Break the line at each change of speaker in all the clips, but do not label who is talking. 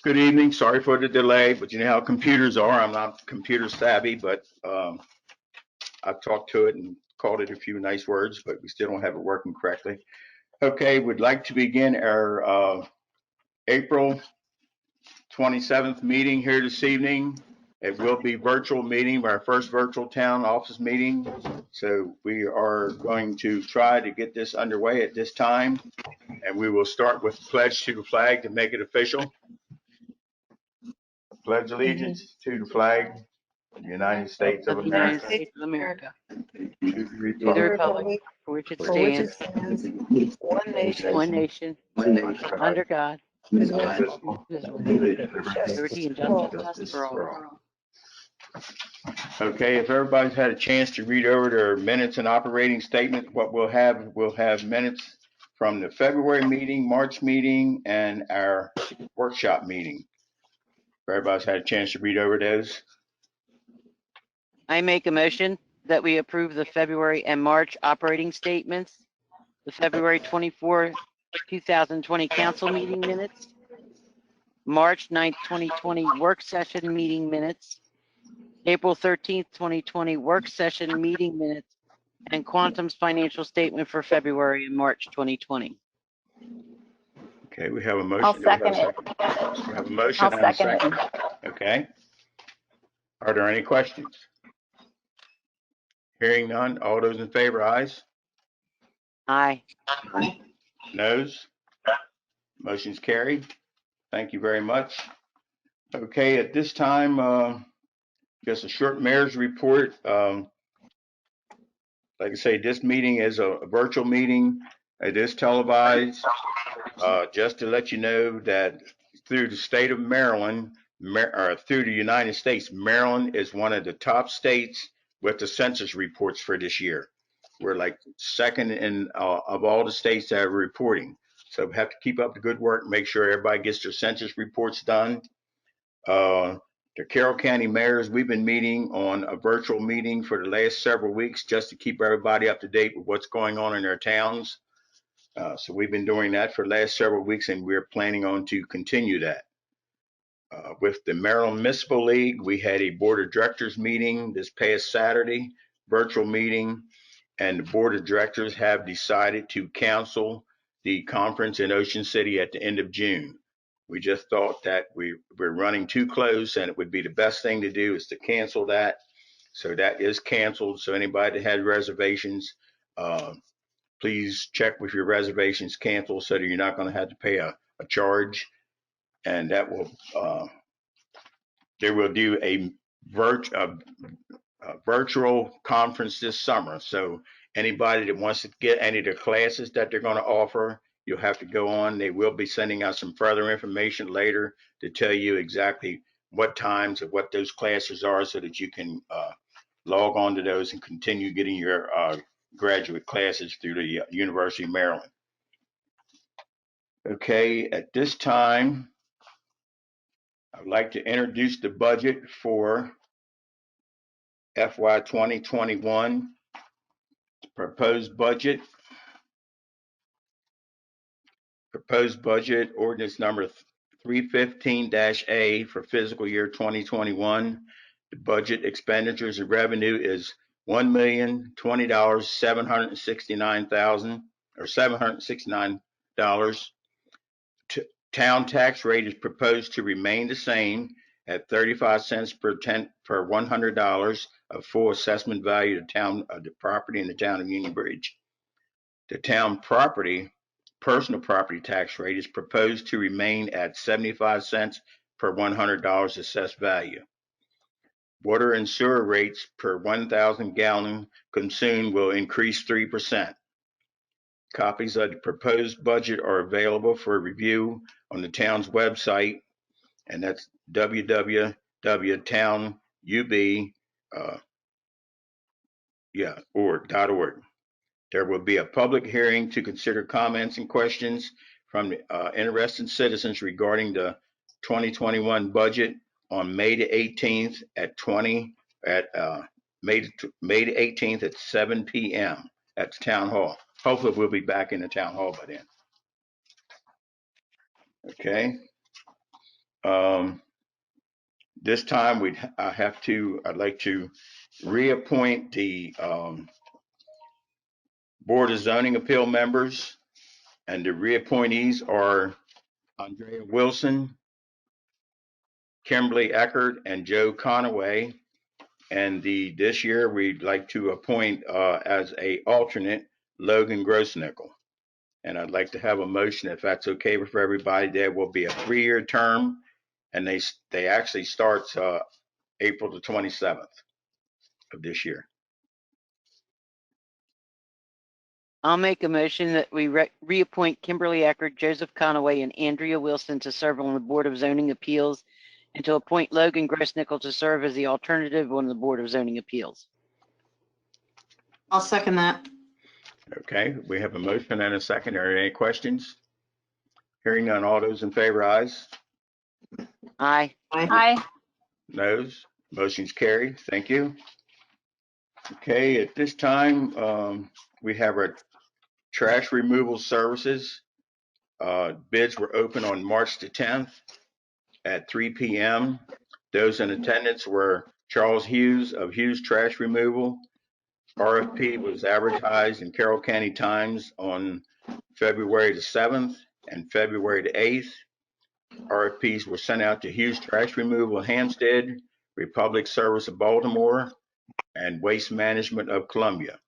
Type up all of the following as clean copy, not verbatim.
Good evening. Sorry for the delay, but you know how computers are. I'm not computer savvy, but I've talked to it and called it a few nice words, but we still don't have it working correctly. Okay, we'd like to begin our April 27th meeting here this evening. It will be virtual meeting, our first virtual town office meeting. So we are going to try to get this underway at this time, and we will start with the pledge to the flag to make it official. Pledge allegiance to the flag of the United States of
United
America,
States of America,
to the
to the
republic
republic for which it
for which it
stands,
stands, one nation,
one nation, under God,
indivisible,
liberty and justice for all.
Okay, if everybody's had a chance to read over their minutes and operating statement, what we'll have minutes from the February meeting, March meeting, and our workshop meeting. If everybody's had a chance to read over those.
I make a motion that we approve the February and March operating statements, the February 24, 2020 council meeting minutes, March 9th, 2020 work session meeting minutes, April 13th, 2020 work session meeting minutes, and Quantum's financial statement for February and March 2020.
Okay, we have a motion.
I'll second it.
We have a motion
I'll
and a
second
second.
it.
Okay. Are there any questions? Hearing none, all those in favor, ayes?
Aye.
Noes? Motion's carried. Thank you very much. Okay, at this time, just a short mayor's report. Like I say, this meeting is a virtual meeting. It is televised. Just to let you know that through the state of Maryland, or through the United States, Maryland is one of the top states with the census reports for this year. We're like second in of all the states that are reporting. So we have to keep up the good work, make sure everybody gets their census reports done. The Carroll County mayors, we've been meeting on a virtual meeting for the last several weeks just to keep everybody up to date with what's going on in their towns. So we've been doing that for the last several weeks, and we're planning on to continue that. With the Maryland Municipal League, we had a board of directors meeting this past Saturday, virtual meeting, and the board of directors have decided to cancel the conference in Ocean City at the end of June. We just thought that we're running too close, and it would be the best thing to do is to cancel that. So that is canceled. So anybody that had reservations, please check with your reservations canceled so that you're not going to have to pay a charge. And that will, they will do a virtual conference this summer. So anybody that wants to get any of the classes that they're going to offer, you'll have to go on. They will be sending out some further information later to tell you exactly what times and what those classes are so that you can log on to those and continue getting your graduate classes through the University of Maryland. Okay, at this time, I'd like to introduce the budget for FY 2021. Proposed budget ordinance number 315-A for fiscal year 2021. The budget expenditures and revenue is $1,020,769 Town tax rate is proposed to remain the same at 35 cents per $100 of full assessment value of the property in the town of Union Bridge. The town personal property tax rate is proposed to remain at 75 cents per $100 assessed value. Water and sewer rates per 1,000 gallons consumed will increase 3%. Copies of the proposed budget are available for review on the town's website, and that's www.townub.org. There will be a public hearing to consider comments and questions from the interested citizens regarding the 2021 budget on May the 18th at May the 18th at 7 p.m. at the town hall. Hopefully we'll be back in the town hall by then. Okay. This time I'd like to reappoint the Board of Zoning Appeal members, and the reappointees are Andrea Wilson, Kimberly Eckert, and Joe Conaway. And this year we'd like to appoint as a alternate Logan Grossnickel. And I'd like to have a motion, if that's okay for everybody. There will be a 3-year term, and they actually starts April the 27th of this year.
I'll make a motion that we reappoint Kimberly Eckert, Joseph Conaway, and Andrea Wilson to serve on the Board of Zoning Appeals, and to appoint Logan Grossnickel to serve as the alternative on the Board of Zoning Appeals.
I'll second that.
Okay, we have a motion and a second. Are there any questions? Hearing none, all those in favor, ayes.
Aye.
Aye.
Noes. Motion's carried. Thank you. Okay, at this time, we have our trash removal services. Bids were open on March the 10th at 3 p.m. Those in attendance were Charles Hughes of Hughes Trash Removal. RFP was advertised in Carroll County Times on February the 7th and February the 8th. RFPs were sent out to Hughes Trash Removal Hampstead, Republic Service of Baltimore, and Waste Management of Columbia.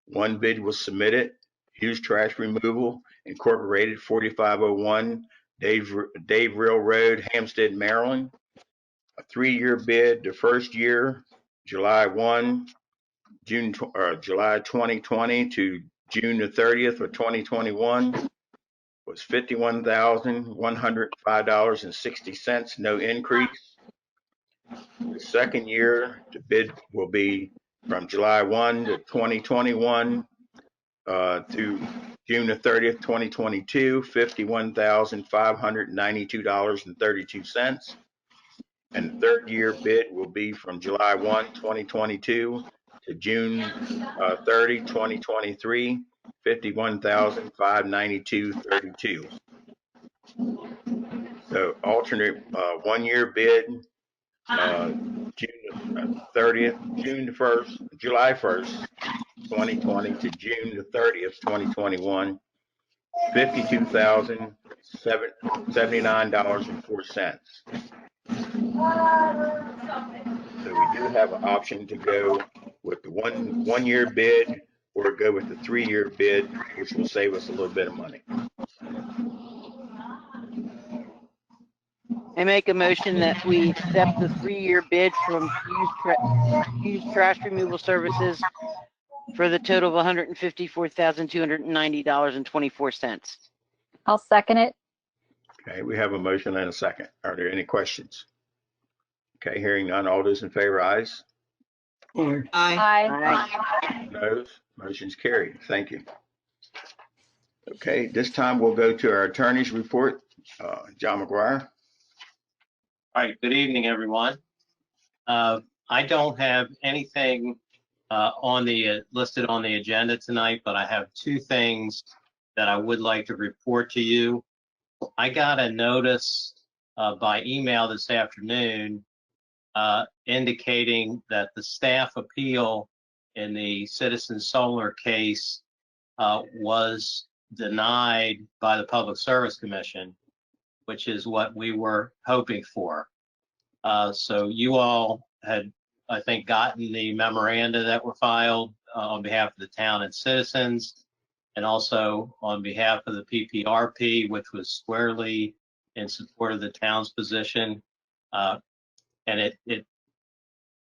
One bid was submitted. Hughes Trash Removal Incorporated, 4501 Dave Real Road, Hampstead, Maryland. A 3-year bid. The first year, July 2020 to June the 30th of 2021, was $51,105.60. No increase. The second year, the bid will be from July 1 to 2021 to June the 30th, 2022, $51,592.32. And the third year bid will be from July 1, 2022 to June 30, 2023, $51,592.32. So alternate 1-year bid, July 1st, 2020 to June the 30th, 2021, $52,079.04. So we do have an option to go with the one-year bid or go with the 3-year bid, which will save us a little bit of money.
I make a motion that we accept the 3-year bid from Hughes Trash Removal Services for the total of $154,290.24.
I'll second it.
Okay, we have a motion and a second. Are there any questions? Okay, hearing none, all those in favor, ayes.
Aye.
Aye.
Noes. Motion's carried. Thank you. Okay, this time we'll go to our attorney's report. John Maguire.
All right, good evening, everyone. I don't have anything listed on the agenda tonight, but I have 2 things that I would like to report to you. I got a notice by email this afternoon indicating that the staff appeal in the Citizen Solar case was denied by the Public Service Commission, which is what we were hoping for. So you all had, I think, gotten the memoranda that were filed on behalf of the town and citizens, and also on behalf of the PPRP, which was squarely in support of the town's position. And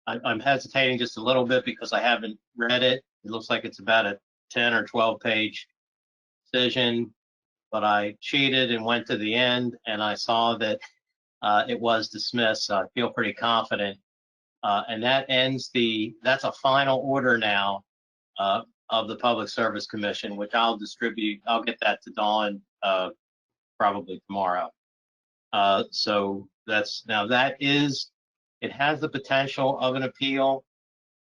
I'm hesitating just a little bit because I haven't read it. It looks like it's about a 10 or 12 page decision, but I cheated and went to the end and I saw that it was dismissed. So I feel pretty confident. And that ends that's a final order now of the Public Service Commission, which I'll distribute. I'll get that to Dawn probably tomorrow. So it has the potential of an appeal,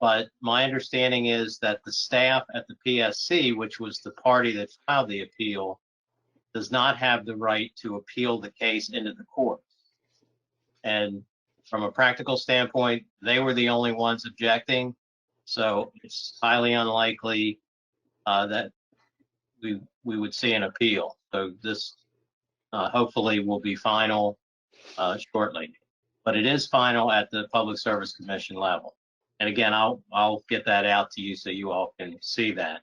but my understanding is that the staff at the PSC, which was the party that filed the appeal, does not have the right to appeal the case into the courts. And from a practical standpoint, they were the only ones objecting. So it's highly unlikely that we would see an appeal. So this hopefully will be final shortly. But it is final at the Public Service Commission level. And again, I'll get that out to you so you all can see that.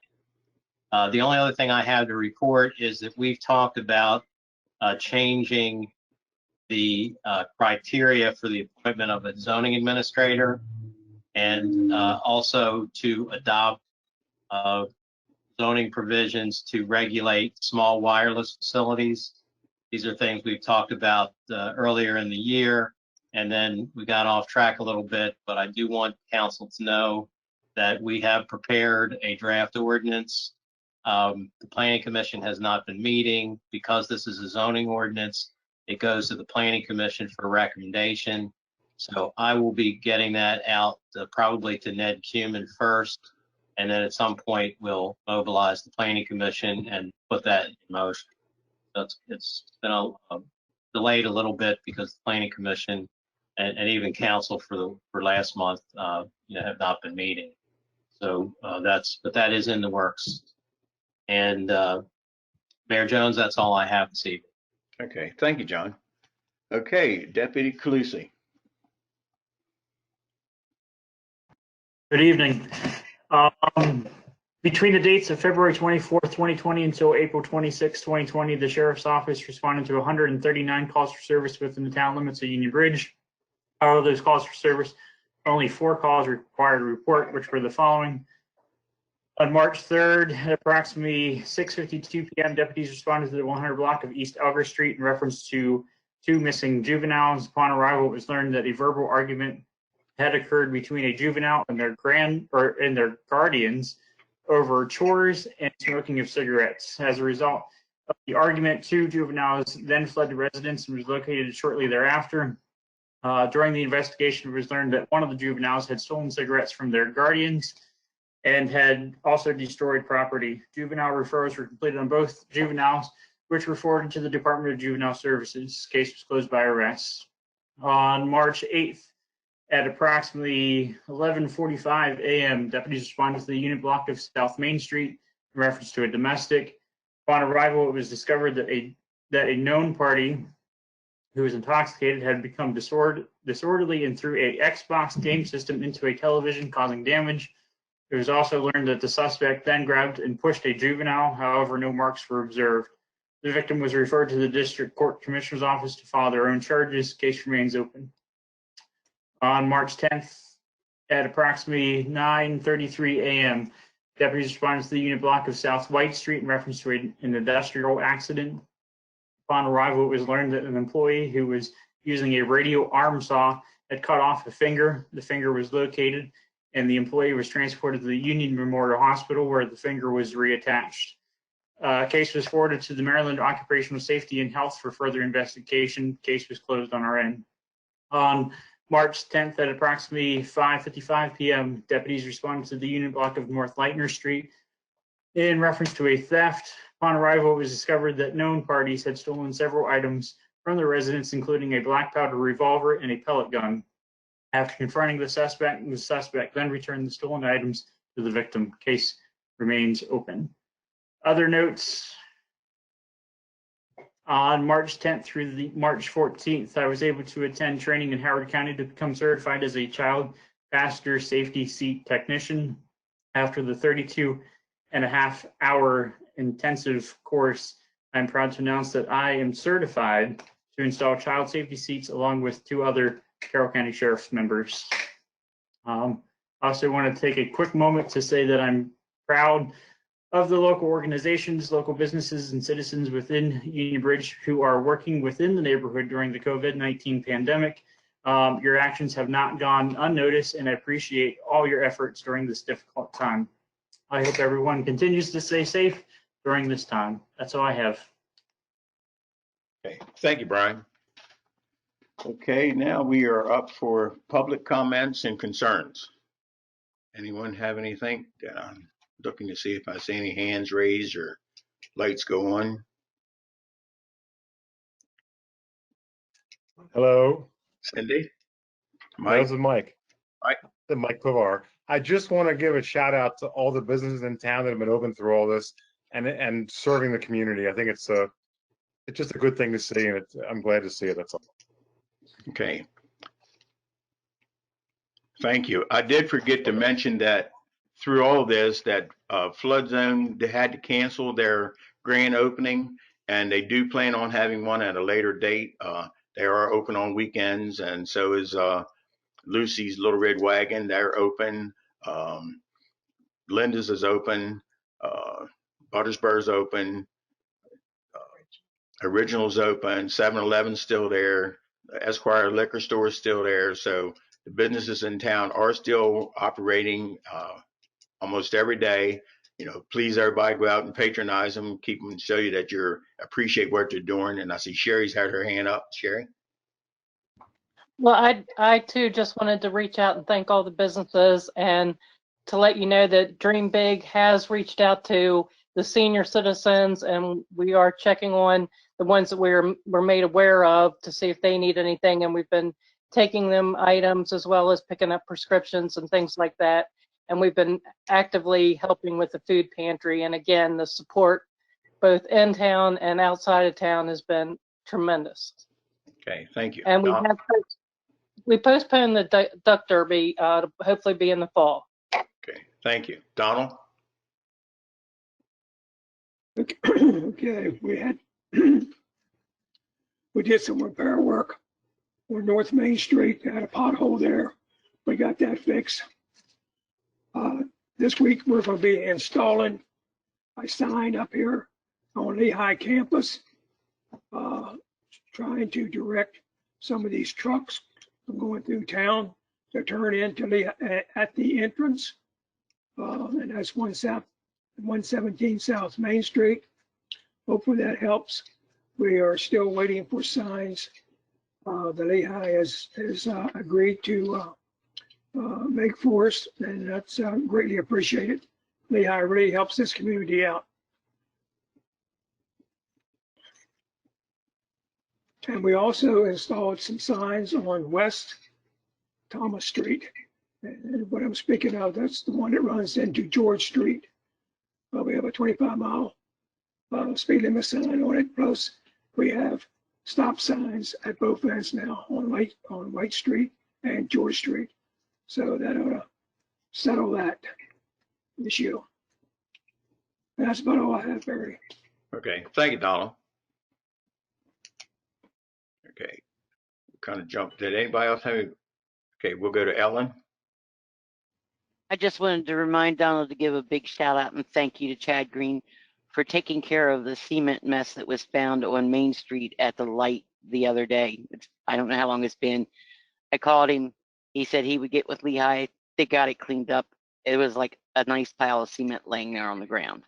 The only other thing I have to report is that we've talked about changing the criteria for the appointment of a zoning administrator, and also to adopt zoning provisions to regulate small wireless facilities. These are things we've talked about earlier in the year, and then we got off track a little bit, but I do want council to know that we have prepared a draft ordinance. The Planning Commission has not been meeting. Because this is a zoning ordinance, it goes to the Planning Commission for recommendation. So I will be getting that out probably to Ned Cuman first, and then at some point we'll mobilize the Planning Commission and put that in motion. So it's been delayed a little bit because the Planning Commission and even council for last month have not been meeting. So but that is in the works. And Mayor Jones, that's all I have this evening.
Okay, thank you, John. Okay, Deputy Calusi.
Good evening. Between the dates of February 24th, 2020 until April 26th, 2020, the Sheriff's Office responded to 139 calls for service within the town limits of Union Bridge. Out of those calls for service, only 4 calls required a report, which were the following. On March 3rd, at approximately 6:52 p.m., deputies responded to the 100 block of East Elger Street in reference to 2 missing juveniles. Upon arrival, it was learned that a verbal argument had occurred between a juvenile and their guardians over chores and smoking of cigarettes. As a result of the argument, 2 juveniles then fled the residence and was located shortly thereafter. During the investigation, it was learned that one of the juveniles had stolen cigarettes from their guardians and had also destroyed property. Juvenile referrals were completed on both juveniles, which were forwarded to the Department of Juvenile Services. Case was closed by arrest. On March 8th, at approximately 11:45 a.m., deputies responded to the unit block of South Main Street in reference to a domestic. Upon arrival, it was discovered that a known party who was intoxicated had become disorderly and threw a Xbox game system into a television, causing damage. It was also learned that the suspect then grabbed and pushed a juvenile. However, no marks were observed. The victim was referred to the District Court Commissioner's Office to file their own charges. Case remains open. On March 10th, at approximately 9:33 a.m., deputies responded to the unit block of South White Street in reference to an industrial accident. Upon arrival, it was learned that an employee who was using a radio arm saw had cut off a finger. The finger was located, and the employee was transported to the Union Memorial Hospital, where the finger was reattached. Case was forwarded to the Maryland Occupational Safety and Health for further investigation. Case was closed on our end. On March 10th at approximately 5:55 p.m., deputies responded to the unit block of North Lightner Street in reference to a theft. Upon arrival, it was discovered that known parties had stolen several items from the residence, including a black powder revolver and a pellet gun. After confronting the suspect then returned the stolen items to the victim. Case remains open. Other notes. On March 10th through the March 14th, I was able to attend training in Howard County to become certified as a child passenger safety seat technician. After the 32.5-hour intensive course, I'm proud to announce that I am certified to install child safety seats along with 2 other Carroll County Sheriff's members. I also want to take a quick moment to say that I'm proud of the local organizations, local businesses, and citizens within Union Bridge who are working within the neighborhood during the COVID-19 pandemic. Your actions have not gone unnoticed, and I appreciate all your efforts during this difficult time. I hope everyone continues to stay safe during this time. That's all I have.
Okay, thank you, Brian. Okay, now we are up for public comments and concerns. Anyone have anything? I'm looking to see if I see any hands raised or lights go on.
Hello.
Cindy?
This
Mike?
is Mike.
Mike.
Mike Pivar. I just want to give a shout out to all the businesses in town that have been open through all this and serving the community. I think it's just a good thing to see, and I'm glad to see it. That's all.
Okay. Thank you. I did forget to mention that through all this, that flood zone, they had to cancel their grand opening, and they do plan on having one at a later date. They are open on weekends, and so is Lucy's Little Red Wagon. They're open. Linda's is open. Buttersburg's open. Original's open. 7-Eleven's still there. The Esquire Liquor Store is still there. So the businesses in town are still operating almost every day. You know, please everybody go out and patronize them. Keep them, show you that you appreciate what they're doing. And I see Sherry's had her hand up. Sherry?
Well, I too just wanted to reach out and thank all the businesses and to let you know that Dream Big has reached out to the senior citizens, and we are checking on the ones that were made aware of to see if they need anything, and we've been taking them items as well as picking up prescriptions and things like that. And we've been actively helping with the food pantry. And again, the support both in town and outside of town has been tremendous.
Okay, thank you.
And
Don?
we postponed the duck derby to hopefully be in the fall.
Okay, thank you. Donald?
Okay, we did some repair work on North Main Street. Had a pothole there. We got that fixed. This week we're going to be installing a sign up here on Lehigh campus, trying to direct some of these trucks from going through town to turn into at the entrance, and that's 117 South Main Street. Hopefully that helps. We are still waiting for signs. The Lehigh has agreed to make for us, and that's greatly appreciated. Lehigh really helps this community out. And we also installed some signs on West Thomas Street. And what I'm speaking of, that's the one that runs into George Street. We have a 25-mile speed limit sign on it. Plus, we have stop signs at both ends now on White Street and George Street. So that ought to settle that issue. That's about all I have, Barry.
Okay, thank you, Donald. Okay, kind of jumped. Did anybody else have any? Okay, we'll go to Ellen.
I just wanted to remind Donald to give a big shout out and thank you to Chad Green for taking care of the cement mess that was found on Main Street at the light the other day. I don't know how long it's been. I called him. He said he would get with Lehigh. They got it cleaned up. It was like a nice pile of cement laying there on the ground.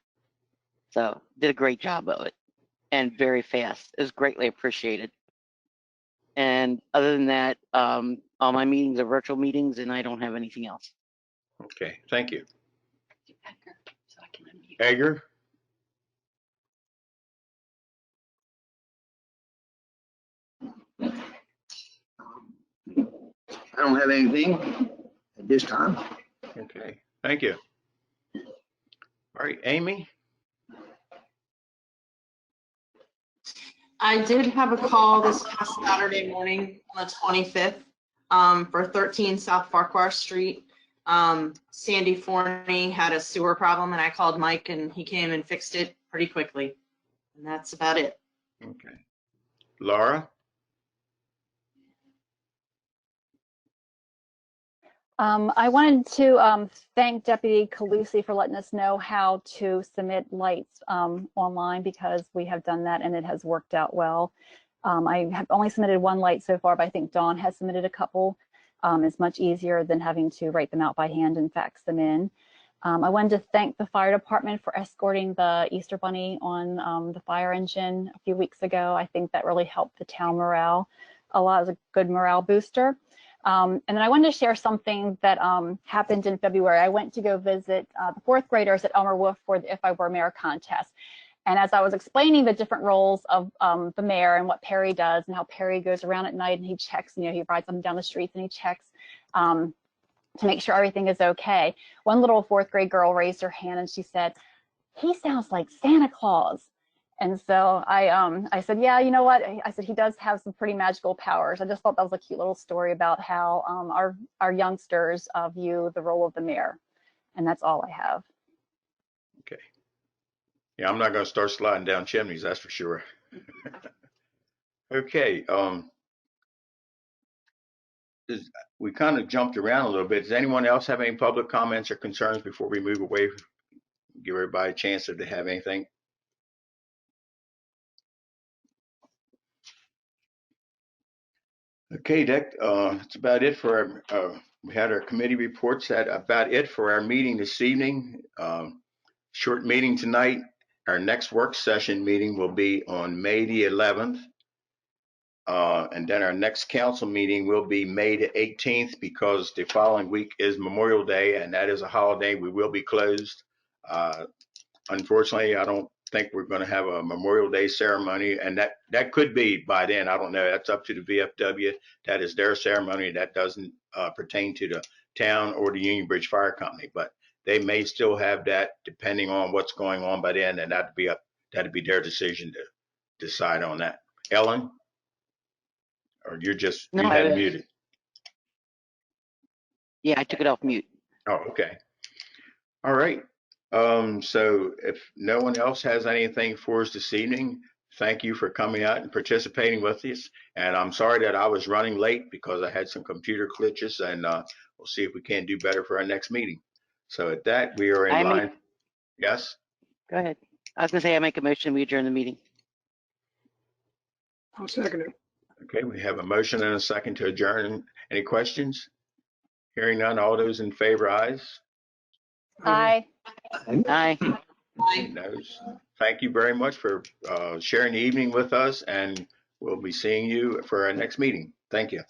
So did a great job of it and very fast. It was greatly appreciated. And other than that, all my meetings are virtual meetings and I don't have anything else.
Okay, thank you. Edgar?
I don't have anything at this time.
Okay, thank you. All right, Amy?
I did have a call this past Saturday morning on the 25th for 13 South Farquhar Street. Sandy Forney had a sewer problem and I called Mike and he came and fixed it pretty quickly. And that's about it.
Okay. Laura?
I wanted to thank Deputy Calusi for letting us know how to submit lights online, because we have done that and it has worked out well. I have only submitted one light so far, but I think Dawn has submitted a couple. It's much easier than having to write them out by hand and fax them in. I wanted to thank the fire department for escorting the Easter Bunny on the fire engine a few weeks ago. I think that really helped the town morale. A lot of a good morale booster. And then I wanted to share something that happened in February. I went to go visit the fourth graders at Elmer Wolf for the If I Were Mayor contest. And as I was explaining the different roles of the mayor and what Perry does and how Perry goes around at night and he checks, he rides up and down the streets and he checks to make sure everything is okay. One little 4th grade girl raised her hand and she said, "He sounds like Santa Claus." And so I said, yeah, you know what? I said, he does have some pretty magical powers. I just thought that was a cute little story about how our youngsters view the role of the mayor. And that's all I have.
Okay. Yeah, I'm not going to start sliding down chimneys, that's for sure. Okay. We kind of jumped around a little bit. Does anyone else have any public comments or concerns before we move away? Give everybody a chance if they have anything. Okay, that's about it for our, we had our committee reports. That about it for our meeting this evening. Short meeting tonight. Our next work session meeting will be on May the 11th. And then our next council meeting will be May the 18th because the following week is Memorial Day and that is a holiday. We will be closed. Unfortunately, I don't think we're going to have a Memorial Day ceremony, and that could be by then. I don't know. That's up to the VFW. That is their ceremony. That doesn't pertain to the town or the Union Bridge Fire Company, but they may still have that depending on what's going on by then, and that'd be their decision to decide on that. Ellen, or you
No,
had muted?
Yeah, I took it off mute.
Oh, okay. All right. So if no one else has anything for us this evening, thank you for coming out and participating with us. And I'm sorry that I was running late because I had some computer glitches, and we'll see if we can do better for our next meeting. So at that, we are in line. Yes?
Go ahead. I was going to say I make a motion, we adjourn the meeting.
I'll second it.
Okay, we have a motion and a second to adjourn. Any questions? Hearing none, all those in favor, ayes?
Aye.
Aye.
Noes. Thank you very much for sharing the evening with us, and we'll be seeing you for our next meeting. Thank you.